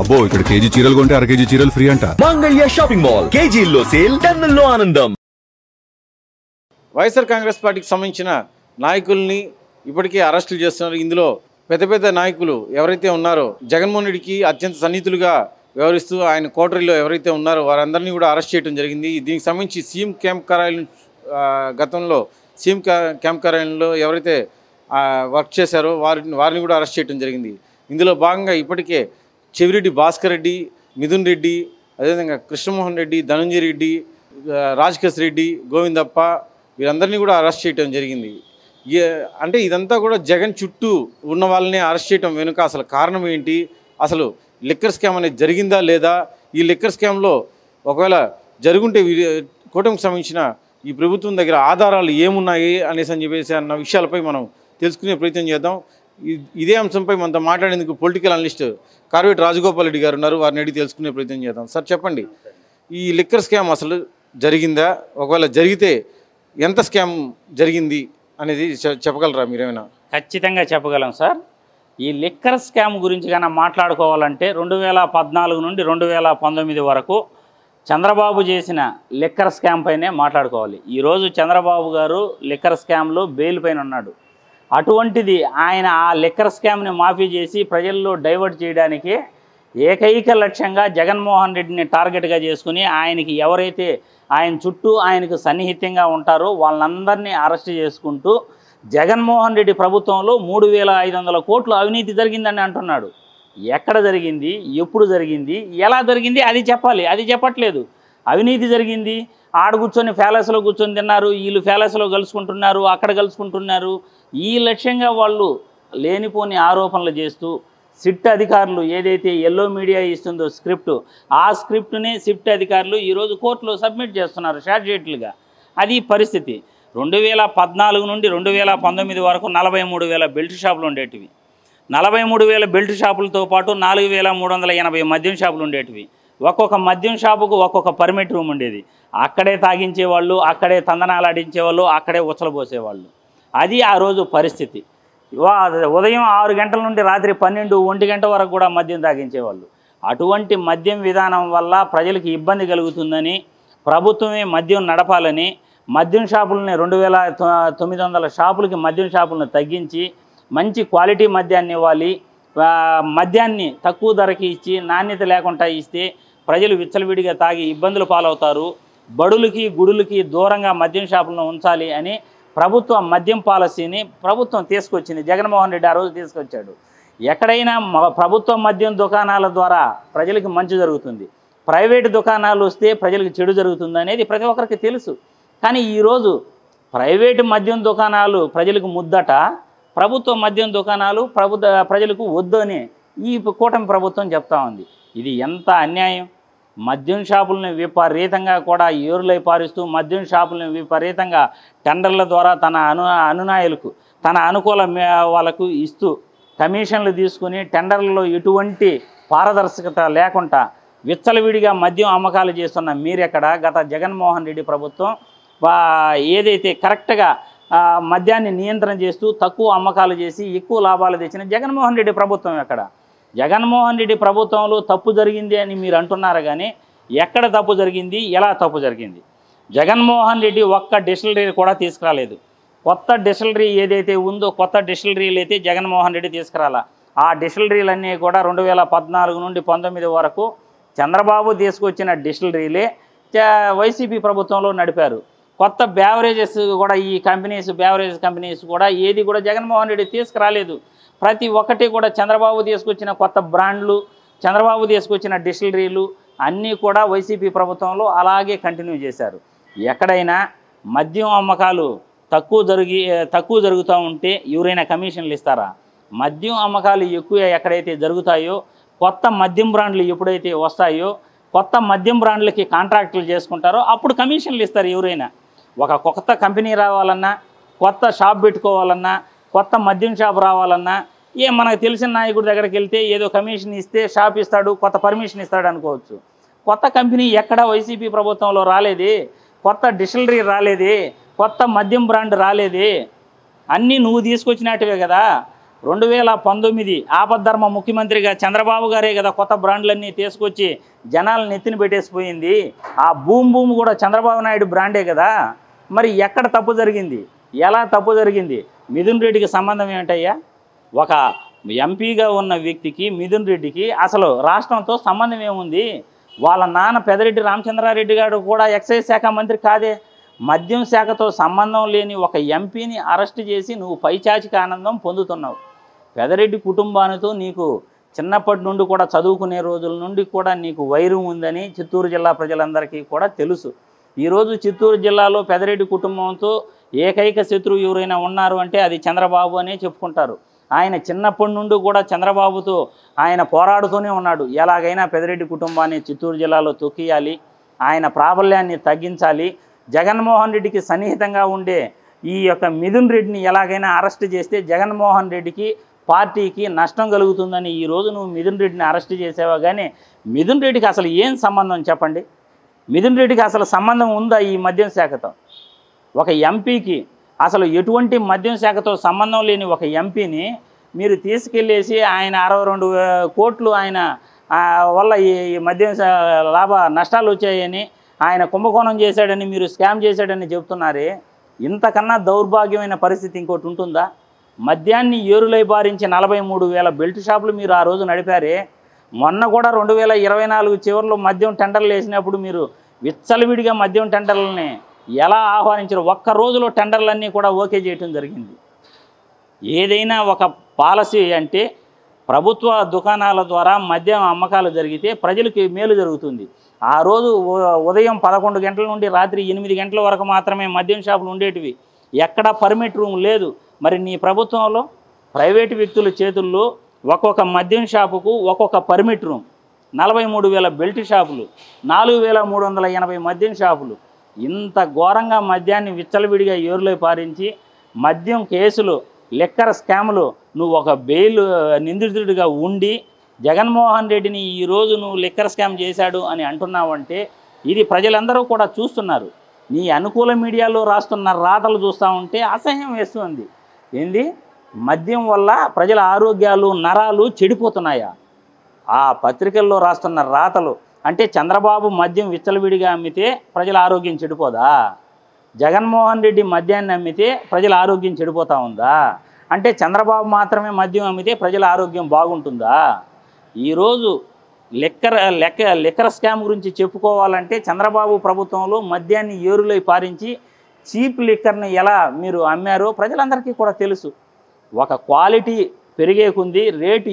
అబ్బో ఇక్కడ కేజీ చీరలు కొంటే అర కేజీ చీరలు ఫ్రీ అంట. మంగళ్య షాపింగ్ మాల్, కేజీల్లో సేల్, టన్నుల్లో ఆనందం. వైఎస్ఆర్ కాంగ్రెస్ పార్టీకి సంబంధించిన నాయకుల్ని ఇప్పటికే అరెస్టులు చేస్తున్నారు. ఇందులో పెద్ద పెద్ద నాయకులు ఎవరైతే ఉన్నారో జగన్మోహన్ రెడ్డికి అత్యంత సన్నిహితులుగా వ్యవహరిస్తూ ఆయన కోటరీలో ఎవరైతే ఉన్నారో వారందరినీ కూడా అరెస్ట్ చేయడం జరిగింది. దీనికి సంబంధించి సీఎం క్యాంప్ కార్యాలయం గతంలో సీఎం క్యాంప్ కార్యాలయంలో ఎవరైతే వర్క్ చేశారో వారిని కూడా అరెస్ట్ చేయడం జరిగింది. ఇందులో భాగంగా ఇప్పటికే చెవిరెడ్డి భాస్కర్ రెడ్డి, మిథున్ రెడ్డి, అదేవిధంగా కృష్ణమోహన్ రెడ్డి, ధనంజయ రెడ్డి, రాజకేశ్ రెడ్డి, గోవిందప్ప వీరందరినీ కూడా అరెస్ట్ చేయడం జరిగింది. అంటే ఇదంతా కూడా జగన్ చుట్టూ ఉన్న వాళ్ళని అరెస్ట్ చేయడం వెనుక అసలు కారణం ఏంటి, అసలు లిక్కర్ స్కామ్ అనేది జరిగిందా లేదా, ఈ లిక్కర్ స్కామ్లో ఒకవేళ జరుగుంటే కూటమికి సంబంధించిన ఈ ప్రభుత్వం దగ్గర ఆధారాలు ఏమున్నాయి అనేసి అని చెప్పేసి అన్న విషయాలపై మనం తెలుసుకునే ప్రయత్నం చేద్దాం. ఇదే అంశంపై మనతో మాట్లాడేందుకు పొలిటికల్ అనలిస్ట్ కార్వేటి రాజగోపాల్ రెడ్డి గారు ఉన్నారు. వారిని అడిగి తెలుసుకునే ప్రయత్నం చేద్దాం. సార్ చెప్పండి, ఈ లిక్కర్ స్కామ్ అసలు జరిగిందా, ఒకవేళ జరిగితే ఎంత స్కామ్ జరిగింది అనేది చెప్పగలరా మీరేమైనా? ఖచ్చితంగా చెప్పగలం సార్. ఈ లిక్కర్ స్కామ్ గురించి కన్నా మాట్లాడుకోవాలంటే 2014 నుండి 2019 వరకు చంద్రబాబు చేసిన లిక్కర్ స్కామ్ పైనే మాట్లాడుకోవాలి. ఈరోజు చంద్రబాబు గారు లిక్కర్ స్కామ్లో బెయిల్ పైన ఉన్నాడు. అటువంటిది ఆయన ఆ లిక్కర్ స్కామ్ని మాఫీ చేసి ప్రజల్లో డైవర్ట్ చేయడానికి ఏకైక లక్ష్యంగా జగన్మోహన్ రెడ్డిని టార్గెట్గా చేసుకుని ఆయనకి ఎవరైతే ఆయన చుట్టూ ఆయనకు సన్నిహితంగా ఉంటారో వాళ్ళందరినీ అరెస్ట్ చేసుకుంటూ జగన్మోహన్ రెడ్డి ప్రభుత్వంలో 3500 కోట్లు అవినీతి జరిగిందని అంటున్నాడు. ఎక్కడ జరిగింది, ఎప్పుడు జరిగింది, ఎలా జరిగింది అది చెప్పాలి. అది చెప్పట్లేదు. అవినీతి జరిగింది, ఆడ కూర్చొని ప్యాలెస్లో కూర్చొని తిన్నారు, వీళ్ళు ప్యాలెస్లో కలుసుకుంటున్నారు, అక్కడ కలుసుకుంటున్నారు, ఈ లక్ష్యంగా వాళ్ళు లేనిపోని ఆరోపణలు చేస్తూ సిట్ అధికారులు ఏదైతే ఎల్లో మీడియా ఇస్తుందో స్క్రిప్ట్, ఆ స్క్రిప్ట్ని సిట్ అధికారులు ఈరోజు కోర్టులో సబ్మిట్ చేస్తున్నారు షార్ట్ షీట్లుగా. అది పరిస్థితి. 2014 నుండి 2019 వరకు 43,000 బెల్ట్ షాపులు ఉండేటివి. 43,000 బెల్ట్ షాపులతో పాటు 4,380 మద్యం షాపులు ఉండేటివి. ఒక్కొక్క మద్యం షాపుకు ఒక్కొక్క పర్మిట్ రూమ్ ఉండేది. అక్కడే తాగించేవాళ్ళు, అక్కడే తందనాలు ఆడించేవాళ్ళు, అక్కడే ఉచ్చలబోసేవాళ్ళు. అది ఆ రోజు పరిస్థితి. ఉదయం 6 గంటల నుండి రాత్రి 12, 1 గంట వరకు కూడా మద్యం తాగించేవాళ్ళు. అటువంటి మద్యం విధానం వల్ల ప్రజలకు ఇబ్బంది కలుగుతుందని ప్రభుత్వమే మద్యం నడపాలని మద్యం షాపులని 2,900 షాపులకి మద్యం షాపులను తగ్గించి మంచి క్వాలిటీ మద్యాన్ని ఇవ్వాలి. మద్యాన్ని తక్కువ ధరకి ఇచ్చి నాణ్యత లేకుండా ఇస్తే ప్రజలు విచ్చలవిడిగా తాగి ఇబ్బందులు పాలవుతారు. బడులకి గుడులకి దూరంగా మద్యం షాపులను ఉంచాలి అని ప్రభుత్వ మద్యం పాలసీని ప్రభుత్వం తీసుకొచ్చింది. జగన్మోహన్ రెడ్డి ఆ రోజు తీసుకొచ్చాడు. ఎక్కడైనా ప్రభుత్వ మద్యం దుకాణాల ద్వారా ప్రజలకు మంచి జరుగుతుంది, ప్రైవేటు దుకాణాలు వస్తే ప్రజలకు చెడు జరుగుతుంది అనేది ప్రతి ఒక్కరికి తెలుసు. కానీ ఈరోజు ప్రైవేటు మద్యం దుకాణాలు ప్రజలకు ముద్దట, ప్రభుత్వ మద్యం దుకాణాలు ప్రజలకు వద్దు అని ఈ కూటమి ప్రభుత్వం చెప్తా ఉంది. ఇది ఎంత అన్యాయం! మద్యం షాపులను విపరీతంగా కూడా ఏరులై పారిస్తూ మద్యం షాపులను విపరీతంగా టెండర్ల ద్వారా తన అనునాయులకు తన అనుకూల వాళ్ళకు ఇస్తూ కమిషన్లు తీసుకుని టెండర్లలో ఎటువంటి పారదర్శకత లేకుండా విచ్చలవిడిగా మద్యం అమ్మకాలు చేస్తున్న మీరెక్కడ? గత జగన్మోహన్ రెడ్డి ప్రభుత్వం ఏదైతే కరెక్ట్గా మద్యాన్ని నియంత్రణ చేస్తూ తక్కువ అమ్మకాలు చేసి ఎక్కువ లాభాలు తెచ్చిన జగన్మోహన్ రెడ్డి ప్రభుత్వం ఎక్కడ? జగన్మోహన్ రెడ్డి ప్రభుత్వంలో తప్పు జరిగింది అని మీరు అంటున్నారు, కానీ ఎక్కడ తప్పు జరిగింది, ఎలా తప్పు జరిగింది? జగన్మోహన్ రెడ్డి ఒక్క డిస్టిలరీ కూడా తీసుకురాలేదు. కొత్త డిస్టిలరీ ఏదైతే ఉందో కొత్త డిస్టిలరీలు అయితే జగన్మోహన్ రెడ్డి తీసుకురాలా. ఆ డిస్టిలరీలన్నీ కూడా 2014 నుండి 19 వరకు చంద్రబాబు తీసుకొచ్చిన డిస్టిలరీలే వైసీపీ ప్రభుత్వంలో నడిపారు. కొత్త బ్యావరేజెస్ కూడా ఈ బ్యావరేజ్ కంపెనీస్ కూడా ఏది కూడా జగన్మోహన్ రెడ్డి తీసుకురాలేదు. ప్రతి ఒక్కటి కూడా చంద్రబాబు తీసుకొచ్చిన కొత్త బ్రాండ్లు, చంద్రబాబు తీసుకొచ్చిన డిస్టిలరీలు అన్నీ కూడా వైసీపీ ప్రభుత్వంలో అలాగే కంటిన్యూ చేశారు. ఎక్కడైనా మద్యం అమ్మకాలు తక్కువ జరుగుతూ ఉంటే ఎవరైనా కమిషన్లు ఇస్తారా? మద్యం అమ్మకాలు ఎక్కువ ఎక్కడైతే జరుగుతాయో, కొత్త మద్యం బ్రాండ్లు ఎప్పుడైతే వస్తాయో, కొత్త మద్యం బ్రాండ్లకి కాంట్రాక్టులు చేసుకుంటారో అప్పుడు కమిషన్లు ఇస్తారు ఎవరైనా. ఒక కొత్త కంపెనీ రావాలన్నా, కొత్త షాప్ పెట్టుకోవాలన్నా, కొత్త మద్యం షాప్ రావాలన్నా మనకు తెలిసిన నాయకుడి దగ్గరికి వెళ్తే ఏదో కమిషన్ ఇస్తే షాప్ ఇస్తాడు, కొత్త పర్మిషన్ ఇస్తాడు అనుకోవచ్చు. కొత్త కంపెనీ ఎక్కడ వైసీపీ ప్రభుత్వంలో రాలేదే, కొత్త డిస్టిలరీ రాలేదే, కొత్త మద్యం బ్రాండ్ రాలేదే, అన్నీ నువ్వు తీసుకొచ్చినట్టువే కదా. 2019 ఆపద్ధర్మ ముఖ్యమంత్రిగా చంద్రబాబు గారే కదా కొత్త బ్రాండ్లన్నీ తీసుకొచ్చి జనాలను నెత్తిన పెట్టేసిపోయింది. ఆ భూమి కూడా చంద్రబాబు నాయుడు బ్రాండే కదా. మరి ఎక్కడ తప్పు జరిగింది, ఎలా తప్పు జరిగింది? మిథున్ రెడ్డికి సంబంధం ఏంటయ్యా? ఒక ఎంపీగా ఉన్న వ్యక్తికి మిథున్ రెడ్డికి అసలు రాష్ట్రంతో సంబంధం ఏముంది? వాళ్ళ నాన్న పెదరెడ్డి రామచంద్రారెడ్డి గారు కూడా ఎక్సైజ్ శాఖ మంత్రి కాదే. మద్యం శాఖతో సంబంధం లేని ఒక ఎంపీని అరెస్ట్ చేసి నువ్వు పైచాచిక ఆనందం పొందుతున్నావు. పెదరెడ్డి కుటుంబానితో నీకు చిన్నప్పటి నుండి కూడా చదువుకునే రోజుల నుండి కూడా నీకు వైరం ఉందని చిత్తూరు జిల్లా ప్రజలందరికీ కూడా తెలుసు. ఈరోజు చిత్తూరు జిల్లాలో పెదరెడ్డి కుటుంబంతో ఏకైక శత్రువు ఎవరైనా ఉన్నారు అంటే అది చంద్రబాబు అనే చెప్పుకుంటారు. ఆయన చిన్నప్పటి నుండి కూడా చంద్రబాబుతో ఆయన పోరాడుతూనే ఉన్నాడు. ఎలాగైనా పెదరెడ్డి కుటుంబాన్ని చిత్తూరు జిల్లాలో తొక్కియాలి, ఆయన ప్రాబల్యాన్ని తగ్గించాలి, జగన్మోహన్ రెడ్డికి సన్నిహితంగా ఉండే ఈ యొక్క మిథున్ రెడ్డిని ఎలాగైనా అరెస్ట్ చేస్తే జగన్మోహన్ రెడ్డికి పార్టీకి నష్టం కలుగుతుందని ఈరోజు నువ్వు మిథున్ రెడ్డిని అరెస్ట్ చేసావా? కానీ మిథున్ రెడ్డికి అసలు ఏం సంబంధం చెప్పండి? మిథున్ రెడ్డికి అసలు సంబంధం ఉందా ఈ మద్యం శాఖతో? ఒక ఎంపీకి అసలు ఎటువంటి మద్యం శాఖతో సంబంధం లేని ఒక ఎంపీని మీరు తీసుకెళ్ళేసి ఆయన 62 కోట్లు ఆయన వల్ల ఈ మద్యం లాభ నష్టాలు వచ్చాయని, ఆయన కుంభకోణం చేశాడని, మీరు స్కామ్ చేశాడని చెబుతున్నారే. ఇంతకన్నా దౌర్భాగ్యమైన పరిస్థితి ఇంకోటి ఉంటుందా? మద్యాన్ని ఏరులై బారించి 43,000 బెల్ట్ షాపులు మీరు ఆ రోజు నడిపారే. మొన్న కూడా 2024 చివరిలో మద్యం టెండర్లు వేసినప్పుడు మీరు విచ్చలవిడిగా మద్యం టెండర్లని ఎలా ఆహ్వానించారు? ఒక్క రోజులో టెండర్లన్నీ కూడా ఓకే చేయటం జరిగింది. ఏదైనా ఒక పాలసీ అంటే ప్రభుత్వ దుకాణాల ద్వారా మద్యం అమ్మకాలు జరిగితే ప్రజలకి మేలు జరుగుతుంది. ఆ రోజు ఉదయం 11 గంటల నుండి రాత్రి 8 గంటల వరకు మాత్రమే మద్యం షాపులు ఉండేటివి. ఎక్కడ పర్మిట్ రూమ్ లేదు. మరి నీ ప్రభుత్వంలో ప్రైవేటు వ్యక్తుల చేతుల్లో ఒక్కొక్క మద్యం షాపుకు ఒక్కొక్క పర్మిట్ రూమ్, 43,000 బెల్ట్ షాపులు, 4,380 మద్యం షాపులు. ఇంత ఘోరంగా మద్యాన్ని విచ్చలవిడిగా ఏరులై పారించి మద్యం కేసులు, లిక్కర్ స్కాములు నువ్వు ఒక బెయిల్ నిందితుడిగా ఉండి జగన్మోహన్ రెడ్డిని ఈరోజు నువ్వు లిక్కర్ స్కామ్ చేశాడు అని అంటున్నావంటే ఇది ప్రజలందరూ కూడా చూస్తున్నారు. నీ అనుకూల మీడియాలో రాస్తున్న రాతలు చూస్తూ ఉంటే అసహ్యం వేస్తుంది. ఏంది మద్యం వల్ల ప్రజల ఆరోగ్యాలు నరాలు చెడిపోతున్నాయా? ఆ పత్రికల్లో రాస్తున్న రాతలు అంటే చంద్రబాబు మద్యం విచ్చలవిడిగా అమ్మితే ప్రజల ఆరోగ్యం చెడిపోదా? జగన్మోహన్ రెడ్డి మద్యాన్ని అమ్మితే ప్రజల ఆరోగ్యం చెడిపోతూ ఉందా? అంటే చంద్రబాబు మాత్రమే మద్యం అమ్మితే ప్రజల ఆరోగ్యం బాగుంటుందా? ఈరోజు లిక్కర్ స్కామ్ గురించి చెప్పుకోవాలంటే చంద్రబాబు ప్రభుత్వంలో మద్యాన్ని ఏరులై పారించి చీప్ లిక్కర్ని ఎలా మీరు అమ్మారో ప్రజలందరికీ కూడా తెలుసు. ఒక క్వాలిటీ పెరిగే కొంది రేటు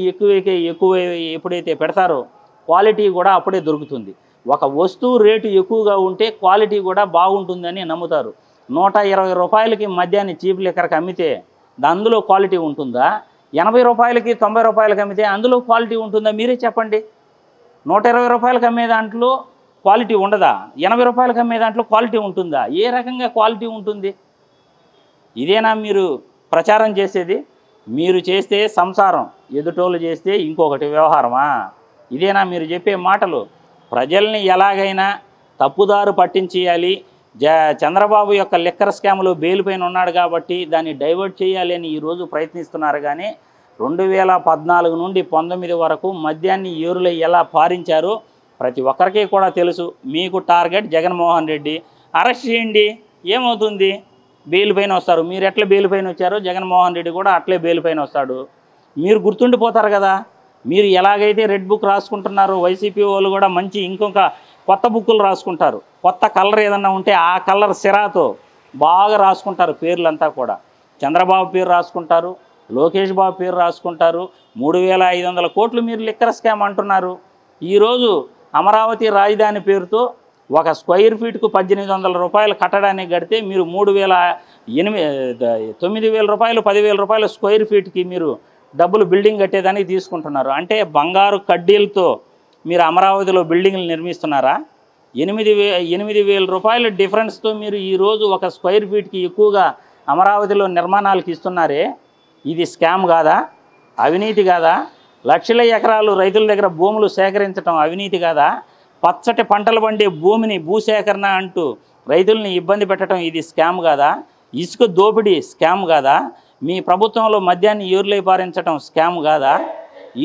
ఎక్కువ ఎప్పుడైతే పెడతారో క్వాలిటీ కూడా అప్పుడే దొరుకుతుంది. ఒక వస్తువు రేటు ఎక్కువగా ఉంటే క్వాలిటీ కూడా బాగుంటుందని నమ్ముతారు. 120 రూపాయలకి మద్యాన్ని చీప్ లిక్కర్కి అమ్మితే అందులో క్వాలిటీ ఉంటుందా? 80 రూపాయలకి 90 రూపాయలకి అమ్మితే అందులో క్వాలిటీ ఉంటుందా? మీరే చెప్పండి. 120 రూపాయలకి అమ్మే దాంట్లో క్వాలిటీ ఉండదా? 80 రూపాయలకి అమ్మే దాంట్లో క్వాలిటీ ఉంటుందా? ఏ రకంగా క్వాలిటీ ఉంటుంది? ఇదేనా మీరు ప్రచారం చేసేది? మీరు చేస్తే సంసారం, ఎదుటోళ్ళు చేస్తే ఇంకొకటి వ్యవహారమా? ఇదేనా మీరు చెప్పే మాటలు? ప్రజల్ని ఎలాగైనా తప్పుదారు పట్టించేయాలి, చంద్రబాబు యొక్క లిక్కర్ స్కామ్లో బెయిల్ పైన ఉన్నాడు కాబట్టి దాన్ని డైవర్ట్ చేయాలి అని ఈరోజు ప్రయత్నిస్తున్నారు. కానీ 2014 నుండి 19 వరకు మద్యాన్ని ఏరులై ఎలా పారించారో ప్రతి ఒక్కరికి కూడా తెలుసు. మీకు టార్గెట్ జగన్మోహన్ రెడ్డి. అరెస్ట్ చేయండి, ఏమవుతుంది? బెయిల్ పైన వస్తారు. మీరు ఎట్లా బెయిల్ పైన వచ్చారో జగన్మోహన్ రెడ్డి కూడా అట్లే బెయిల్ పైన వస్తాడు. మీరు గుర్తుండిపోతారు కదా. మీరు ఎలాగైతే రెడ్ బుక్ రాసుకుంటున్నారో వైసీపీ వాళ్ళు కూడా మంచి ఇంకొక కొత్త బుక్కులు రాసుకుంటారు. కొత్త కలర్ ఏదన్నా ఉంటే ఆ కలర్ సిరాతో బాగా రాసుకుంటారు పేర్లంతా కూడా. చంద్రబాబు పేరు రాసుకుంటారు, లోకేష్ బాబు పేరు రాసుకుంటారు. 3,500 కోట్లు మీరు లిక్కర్ స్కామ్ అంటున్నారు. ఈరోజు అమరావతి రాజధాని పేరుతో ఒక స్క్వేర్ ఫీట్కు 1,800 రూపాయలు కట్టడానికి కడితే మీరు 9,000 రూపాయలు 10,000 రూపాయలు స్క్వేర్ ఫీట్కి మీరు డబ్బులు బిల్డింగ్ కట్టేదానికి తీసుకుంటున్నారు. అంటే బంగారు కడ్డీలతో మీరు అమరావతిలో బిల్డింగ్లు నిర్మిస్తున్నారా? 8,000 రూపాయల డిఫరెన్స్తో మీరు ఈరోజు ఒక స్క్వేర్ ఫీట్కి ఎక్కువగా అమరావతిలో నిర్మాణాలకు ఇస్తున్నారే. ఇది స్కామ్ కాదా? అవినీతి కాదా? లక్షల ఎకరాలు రైతుల దగ్గర భూములు సేకరించడం అవినీతి కాదా? పచ్చటి పంటలు పండే భూమిని భూసేకరణ అంటూ రైతుల్ని ఇబ్బంది పెట్టడం ఇది స్కామ్ కాదా? ఇసుక దోపిడీ స్కామ్ కాదా? మీ ప్రభుత్వంలో మద్యాన్ని ఏరులై పారించడం స్కామ్ కాదా?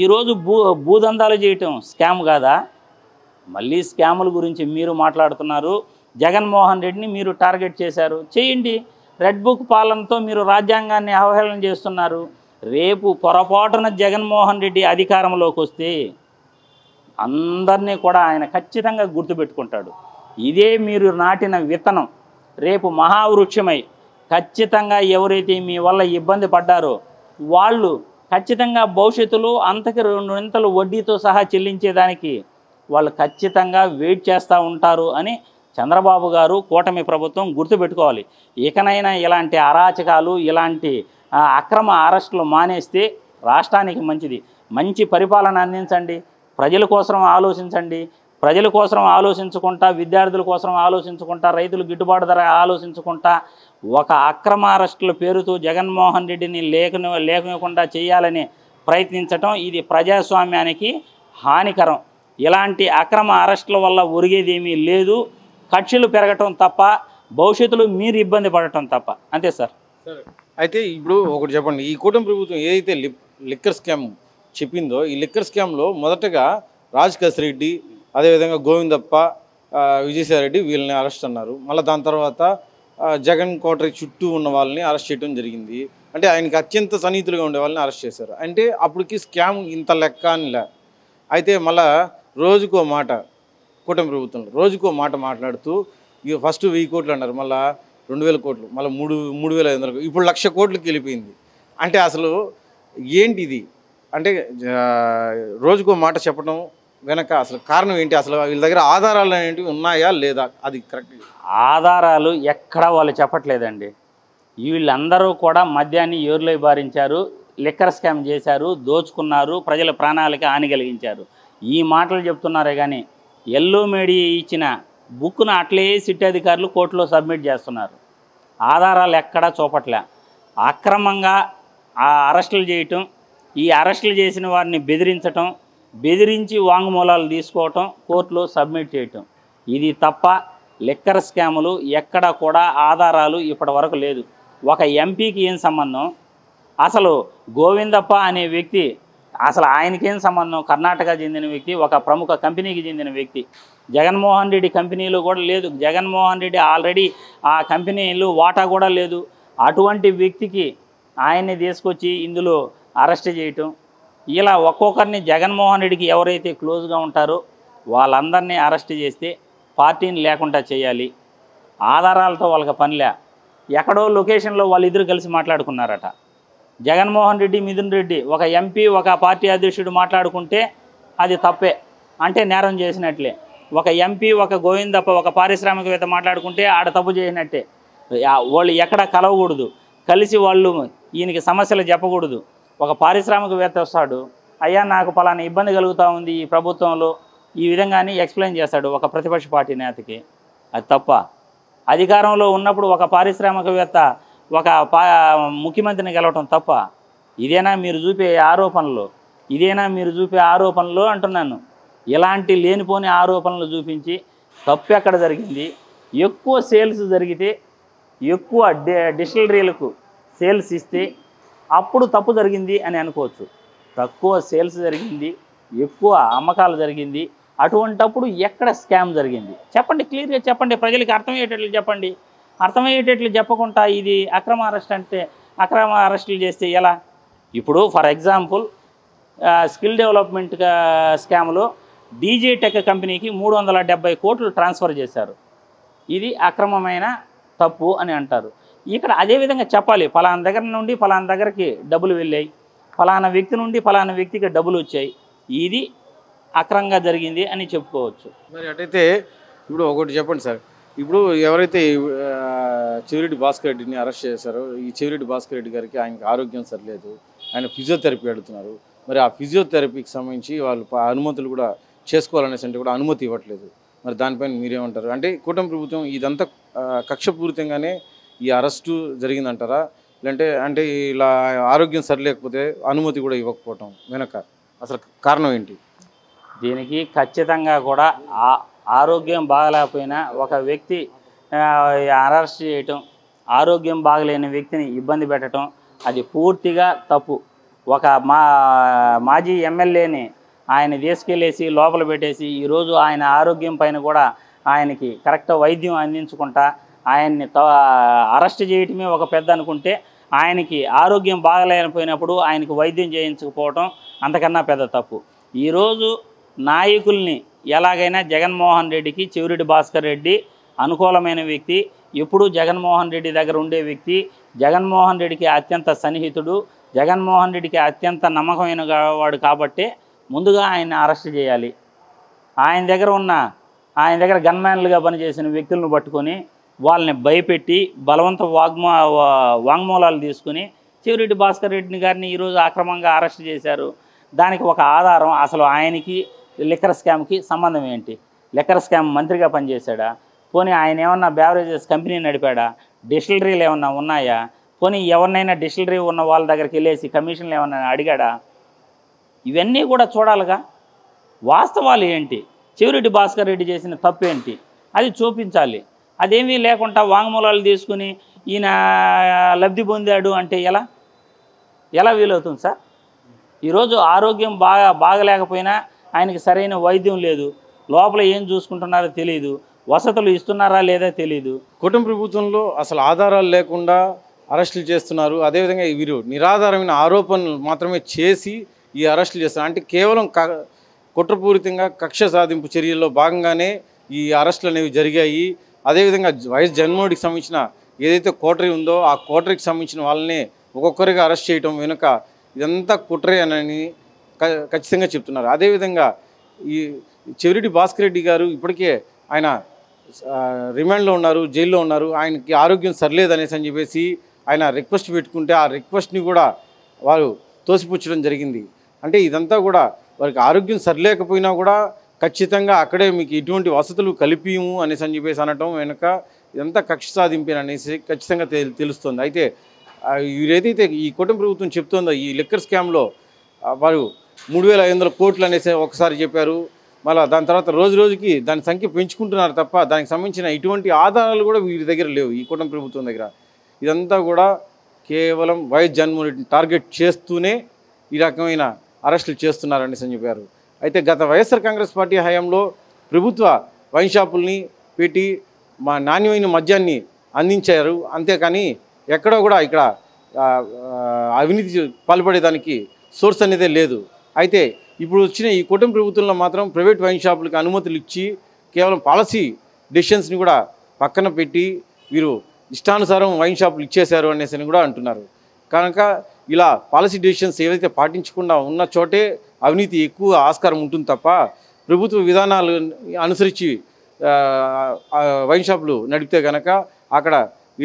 ఈరోజు భూదందాలు చేయటం స్కామ్ కాదా? మళ్ళీ స్కాముల గురించి మీరు మాట్లాడుతున్నారు. జగన్మోహన్ రెడ్డిని మీరు టార్గెట్ చేశారు, చేయండి. రెడ్ బుక్ పాలనతో మీరు రాజ్యాంగాన్ని అవహేళన చేస్తున్నారు. రేపు పొరపాటున జగన్మోహన్ రెడ్డి అధికారంలోకి వస్తే అందరినీ కూడా ఆయన ఖచ్చితంగా గుర్తుపెట్టుకుంటాడు. ఇదే మీరు నాటిన విత్తనం రేపు మహావృక్షమై ఖచ్చితంగా ఎవరైతే మీ వల్ల ఇబ్బంది పడ్డారో వాళ్ళు ఖచ్చితంగా భవిష్యత్తులో అంతకి 2 ఇంతలు వడ్డీతో సహా చెల్లించేదానికి వాళ్ళు ఖచ్చితంగా వెయిట్ చేస్తూ ఉంటారు అని చంద్రబాబు గారు, కూటమి ప్రభుత్వం గుర్తుపెట్టుకోవాలి. ఇకనైనా ఇలాంటి అరాచకాలు, ఇలాంటి అక్రమ అరెస్టులు మానేస్తే రాష్ట్రానికి మంచిది. మంచి పరిపాలన అందించండి, ప్రజల కోసం ఆలోచించండి. ప్రజల కోసం ఆలోచించుకుంటా, విద్యార్థుల కోసం ఆలోచించుకుంటా, రైతులు గిట్టుబాటు ధర ఆలోచించుకుంటా ఒక అక్రమ అరెస్టుల పేరుతో జగన్మోహన్ రెడ్డిని లేకుండా చేయాలని ప్రయత్నించటం ఇది ప్రజాస్వామ్యానికి హానికరం. ఇలాంటి అక్రమ అరెస్టుల వల్ల ఒరిగేదేమీ లేదు. కక్షలు పెరగటం తప్ప, భవిష్యత్తులో మీరు ఇబ్బంది పడటం తప్ప. అంతే సార్. అయితే ఇప్పుడు ఒకటి చెప్పండి, ఈ కూటమి ప్రభుత్వం ఏదైతే లిక్కర్ స్కామ్ చెప్పిందో, ఈ లిక్కర్ స్కామ్లో మొదటగా రాజకేశ్ రెడ్డి, అదేవిధంగా గోవిందప్ప, విజయసాయిరెడ్డి వీళ్ళని అరెస్ట్ అన్నారు. మళ్ళీ దాని తర్వాత జగన్ కోటరీ చుట్టూ ఉన్న వాళ్ళని అరెస్ట్ చేయడం జరిగింది. అంటే ఆయనకి అత్యంత సన్నిహితులుగా ఉండే వాళ్ళని అరెస్ట్ చేశారు. అంటే అప్పటికి స్కామ్ ఇంత లెక్క అనిలే. అయితే మళ్ళా రోజుకో మాట, కూటమి ప్రభుత్వంలో రోజుకో మాట మాట్లాడుతూ ఫస్ట్ 1000 కోట్లు అన్నారు, మళ్ళీ 2000 కోట్లు, మళ్ళీ 3500, ఇప్పుడు 1,00,000 కోట్లకి వెళ్ళిపోయింది. అంటే అసలు ఏంటిది? అంటే రోజుకో మాట చెప్పడం వెనక అసలు కారణం ఏంటి? అసలు వీళ్ళ దగ్గర ఆధారాలు అనేటివి ఉన్నాయా లేదా? అది కరెక్ట్. ఆధారాలు ఎక్కడా వాళ్ళు చెప్పట్లేదండి. వీళ్ళందరూ కూడా మద్యాన్ని ఏరులై బారించారు, లిక్కర్ స్కామ్ చేశారు, దోచుకున్నారు, ప్రజల ప్రాణాలకి హాని కలిగించారు. ఈ మాటలు చెప్తున్నారే కానీ ఎల్లో మీడియా ఇచ్చిన బుక్ను అట్లే సిట్ అధికారులు కోర్టులో సబ్మిట్ చేస్తున్నారు. ఆధారాలు ఎక్కడా చూపట్లే. అక్రమంగా ఆ అరెస్టులు చేయటం, ఈ అరెస్టులు చేసిన వారిని బెదిరించటం, బెదిరించి వాంగ్మూలాలు తీసుకోవటం, కోర్టులో సబ్మిట్ చేయటం, ఇది తప్ప లిక్కర్ స్కాములు ఎక్కడ కూడా ఆధారాలు ఇప్పటి వరకు లేదు. ఒక ఎంపీకి ఏం సంబంధం? అసలు గోవిందప్ప అనే వ్యక్తి అసలు ఆయనకేం సంబంధం? కర్ణాటక చెందిన వ్యక్తి, ఒక ప్రముఖ కంపెనీకి చెందిన వ్యక్తి. జగన్మోహన్ రెడ్డి కంపెనీలో కూడా లేదు. జగన్మోహన్ రెడ్డి ఆల్రెడీ ఆ కంపెనీలు వాటా కూడా లేదు. అటువంటి వ్యక్తికి ఆయన్ని తీసుకొచ్చి ఇందులో అరెస్ట్ చేయటం, ఇలా ఒక్కొక్కరిని జగన్మోహన్ రెడ్డికి ఎవరైతే క్లోజ్గా ఉంటారో వాళ్ళందరినీ అరెస్ట్ చేస్తే పార్టీని లేకుండా చేయాలి. ఆధారాలతో వాళ్ళకి పనిలే. ఎక్కడో లొకేషన్లో వాళ్ళిద్దరు కలిసి మాట్లాడుకున్నారట. జగన్మోహన్ రెడ్డి, మిథున్ రెడ్డి, ఒక ఎంపీ, ఒక పార్టీ అధ్యక్షుడు మాట్లాడుకుంటే అది తప్పే, అంటే నేరం చేసినట్లే. ఒక ఎంపీ, ఒక గోవిందప్ప, ఒక పారిశ్రామికవేత్త మాట్లాడుకుంటే ఆడ తప్పు చేసినట్టే. వాళ్ళు ఎక్కడ కలవకూడదు, కలిసి వాళ్ళు ఈయనకి సమస్యలు చెప్పకూడదు. ఒక పారిశ్రామికవేత్త వస్తాడు, అయ్యా నాకు పలానా ఇబ్బంది కలుగుతూ ఉంది ఈ ప్రభుత్వంలో, ఈ విధంగానే ఎక్స్ప్లెయిన్ చేస్తాడు ఒక ప్రతిపక్ష పార్టీ నేతకి. అది తప్ప. అధికారంలో ఉన్నప్పుడు ఒక పారిశ్రామికవేత్త ఒక ముఖ్యమంత్రిని గెలవటం తప్ప. ఇదేనా మీరు చూపే ఆరోపణలు? ఇదేనా మీరు చూపే ఆరోపణలు అంటున్నాను. ఇలాంటి లేనిపోని ఆరోపణలు చూపించి తప్పు ఎక్కడ జరిగింది? ఎక్కువ సేల్స్ జరిగితే, ఎక్కువ డిస్టిలరీలకు సేల్స్ ఇస్తే అప్పుడు తప్పు జరిగింది అని అనుకోవచ్చు. తక్కువ సేల్స్ జరిగింది, ఎక్కువ అమ్మకాలు జరిగింది, అటువంటప్పుడు ఎక్కడ స్కామ్ జరిగింది చెప్పండి, క్లియర్గా చెప్పండి, ప్రజలకి అర్థమయ్యేటట్లు చెప్పండి. అర్థమయ్యేటట్లు చెప్పకుండా ఇది అక్రమ అరెస్ట్ అంటే అక్రమ అరెస్టులు చేస్తే ఎలా? ఇప్పుడు ఫర్ ఎగ్జాంపుల్ స్కిల్ డెవలప్మెంట్ స్కామ్లో డీజే టెక్ కంపెనీకి 370 కోట్లు ట్రాన్స్ఫర్ చేశారు. ఇది అక్రమమైన తప్పు అని అంటారు. ఇక్కడ అదేవిధంగా చెప్పాలి, ఫలానా దగ్గర నుండి ఫలానా దగ్గరికి డబ్బులు వెళ్ళాయి, ఫలానా వ్యక్తి నుండి ఫలానా వ్యక్తికి డబ్బులు వచ్చాయి, ఇది అక్రమంగా జరిగింది అని చెప్పుకోవచ్చు. మరి అటైతే ఇప్పుడు ఒకటి చెప్పండి సార్, ఇప్పుడు ఎవరైతే చెవిరెడ్డి భాస్కర్ రెడ్డిని అరెస్ట్ చేశారో, ఈ చెవిరెడ్డి భాస్కర్ రెడ్డి గారికి ఆయనకి ఆరోగ్యం సరిలేదు, ఆయన ఫిజియోథెరపీ అడుగుతున్నారు. మరి ఆ ఫిజియోథెరపీకి సంబంధించి వాళ్ళు అనుమతులు కూడా చేసుకోవాలనేసి అంటే కూడా అనుమతి ఇవ్వట్లేదు. మరి దానిపైన మీరేమంటారు? అంటే కూటమి ప్రభుత్వం ఇదంతా కక్షపూరితంగానే ఈ అరెస్టు జరిగిందంటారా? లేదంటే అంటే ఇలా ఆరోగ్యం సరిలేకపోతే అనుమతి కూడా ఇవ్వకపోవటం వెనక అసలు కారణం ఏంటి? దీనికి ఖచ్చితంగా కూడా ఆరోగ్యం బాగలేకపోయినా ఒక వ్యక్తి అరెస్ట్ చేయటం, ఆరోగ్యం బాగలేని వ్యక్తిని ఇబ్బంది పెట్టడం, అది పూర్తిగా తప్పు. ఒక మాజీ ఎమ్మెల్యేని ఆయన తీసుకెళ్ళేసి లోపల పెట్టేసి ఈరోజు ఆయన ఆరోగ్యం పైన కూడా ఆయనకి కరెక్ట్ వైద్యం అందించుకుంటా ఆయన్ని అరెస్ట్ చేయటమే ఒక పెద్ద అనుకుంటే, ఆయనకి ఆరోగ్యం బాగలేకపోయినప్పుడు ఆయనకి వైద్యం చేయించకపోవటం అంతకన్నా పెద్ద తప్పు. ఈరోజు నాయకుల్ని ఎలాగైనా జగన్మోహన్ రెడ్డికి చెవిరెడ్డి భాస్కర్ రెడ్డి అనుకూలమైన వ్యక్తి, ఎప్పుడూ జగన్మోహన్ రెడ్డి దగ్గర ఉండే వ్యక్తి, జగన్మోహన్ రెడ్డికి అత్యంత సన్నిహితుడు, జగన్మోహన్ రెడ్డికి అత్యంత నమ్మకమైన వాడు కాబట్టే ముందుగా ఆయన్ని అరెస్ట్ చేయాలి. ఆయన దగ్గర గన్మ్యాన్లుగా పనిచేసిన వ్యక్తులను పట్టుకొని వాళ్ళని భయపెట్టి బలవంత వాంగ్మూలాలు తీసుకుని చెవిరెడ్డి భాస్కర్ రెడ్డి గారిని ఈరోజు అక్రమంగా అరెస్ట్ చేశారు. దానికి ఒక ఆధారం అసలు ఆయనకి లిక్కర్ స్కామ్కి సంబంధం ఏంటి? లిక్కర్ స్కామ్ మంత్రిగా పనిచేశాడా? పోనీ ఆయన ఏమన్నా బ్యావరేజెస్ కంపెనీ నడిపాడా? డిస్టిలరీలు ఏమన్నా ఉన్నాయా? పోనీ ఎవరినైనా డిస్టిలరీ ఉన్న వాళ్ళ దగ్గరికి వెళ్ళేసి కమిషన్లు ఏమన్నా అడిగాడా? ఇవన్నీ కూడా చూడాలిగా. వాస్తవాలు ఏంటి, చెవిరెడ్డి భాస్కర్ రెడ్డి చేసిన తప్పేంటి అది చూపించాలి. అదేమీ లేకుండా వాంగ్మూలాలు తీసుకుని ఈయన లబ్ధి పొందాడు అంటే ఎలా వీలవుతుంది సార్? ఈరోజు ఆరోగ్యం బాగలేకపోయినా ఆయనకి సరైన వైద్యం లేదు, లోపల ఏం చూసుకుంటున్నారో తెలియదు, వసతులు ఇస్తున్నారా లేదా తెలియదు. కుటుంబ ప్రభుత్వంలో అసలు ఆధారాలు లేకుండా అరెస్టులు చేస్తున్నారు. అదేవిధంగా వీరు నిరాధారమైన ఆరోపణలు మాత్రమే చేసి ఈ అరెస్టులు చేస్తున్నారు. అంటే కేవలం కుట్రపూరితంగా కక్ష సాధింపు చర్యల్లో భాగంగానే ఈ అరెస్టులు అనేవి జరిగాయి. అదేవిధంగా వైఎస్ జగన్మోహన్కి సంబంధించిన ఏదైతే కోటరీ ఉందో ఆ కోటరీకి సంబంధించిన వాళ్ళని ఒక్కొక్కరిగా అరెస్ట్ చేయడం వెనుక ఇదంతా కుట్రే అని ఖచ్చితంగా చెప్తున్నారు. అదేవిధంగా ఈ చెవిరెడ్డి భాస్కర్ రెడ్డి గారు ఇప్పటికే ఆయన రిమాండ్లో ఉన్నారు, జైల్లో ఉన్నారు. ఆయనకి ఆరోగ్యం సరిలేదనేసి అని చెప్పేసి ఆయన రిక్వెస్ట్ పెట్టుకుంటే ఆ రిక్వెస్ట్ని కూడా వారు తోసిపుచ్చడం జరిగింది. అంటే ఇదంతా కూడా వారికి ఆరోగ్యం సరిలేకపోయినా కూడా ఖచ్చితంగా అక్కడే మీకు ఎటువంటి వసతులు కలిపియము అనేసి అని చెప్పేసి అనటం వెనుక ఇదంతా కక్ష సాధింపేన అనేసి ఖచ్చితంగా తెలుస్తుంది. అయితే వీరేదైతే ఈ కుటుంబ ప్రభుత్వం చెప్తుందో ఈ లిక్కర్ స్కామ్లో వారు 3,500 కోట్లు అనేసి ఒకసారి చెప్పారు. మళ్ళీ దాని తర్వాత రోజు రోజుకి దాని సంఖ్య పెంచుకుంటున్నారు తప్ప దానికి సంబంధించిన ఇటువంటి ఆధారాలు కూడా వీరి దగ్గర లేవు, ఈ కుటుంబ ప్రభుత్వం దగ్గర. ఇదంతా కూడా కేవలం వైఎస్ జగన్మోహన్ రెడ్డిని టార్గెట్ చేస్తూనే ఈ రకమైన అరెస్టులు చేస్తున్నారనేసి అని చెప్పారు. అయితే గత వైఎస్ఆర్ కాంగ్రెస్ పార్టీ హయాంలో ప్రభుత్వ వైన్ షాపుల్ని పెట్టి నాణ్యమైన మద్యాన్ని అందించారు. అంతేకాని ఎక్కడో కూడా ఇక్కడ అవినీతి పాల్పడేదానికి సోర్స్ అనేదే లేదు. అయితే ఇప్పుడు వచ్చిన ఈ కుటుంబ ప్రభుత్వంలో మాత్రం ప్రైవేట్ వైన్ షాపులకు అనుమతులు ఇచ్చి కేవలం పాలసీ డెసిషన్స్ని కూడా పక్కన పెట్టి వీరు ఇష్టానుసారం వైన్ షాపులు ఇచ్చేశారు అనేసి కూడా అంటున్నారు. కనుక ఇలా పాలసీ డెసిషన్స్ ఏవైతే పాటించకుండా ఉన్న చోటే అవినీతి ఎక్కువ ఆస్కారం ఉంటుంది తప్ప ప్రభుత్వ విధానాలు అనుసరించి వైన్ షాపులు నడిపితే కనుక అక్కడ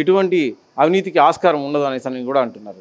ఎటువంటి అవినీతికి ఆస్కారం ఉండదు అనేసి కూడా అంటున్నారు.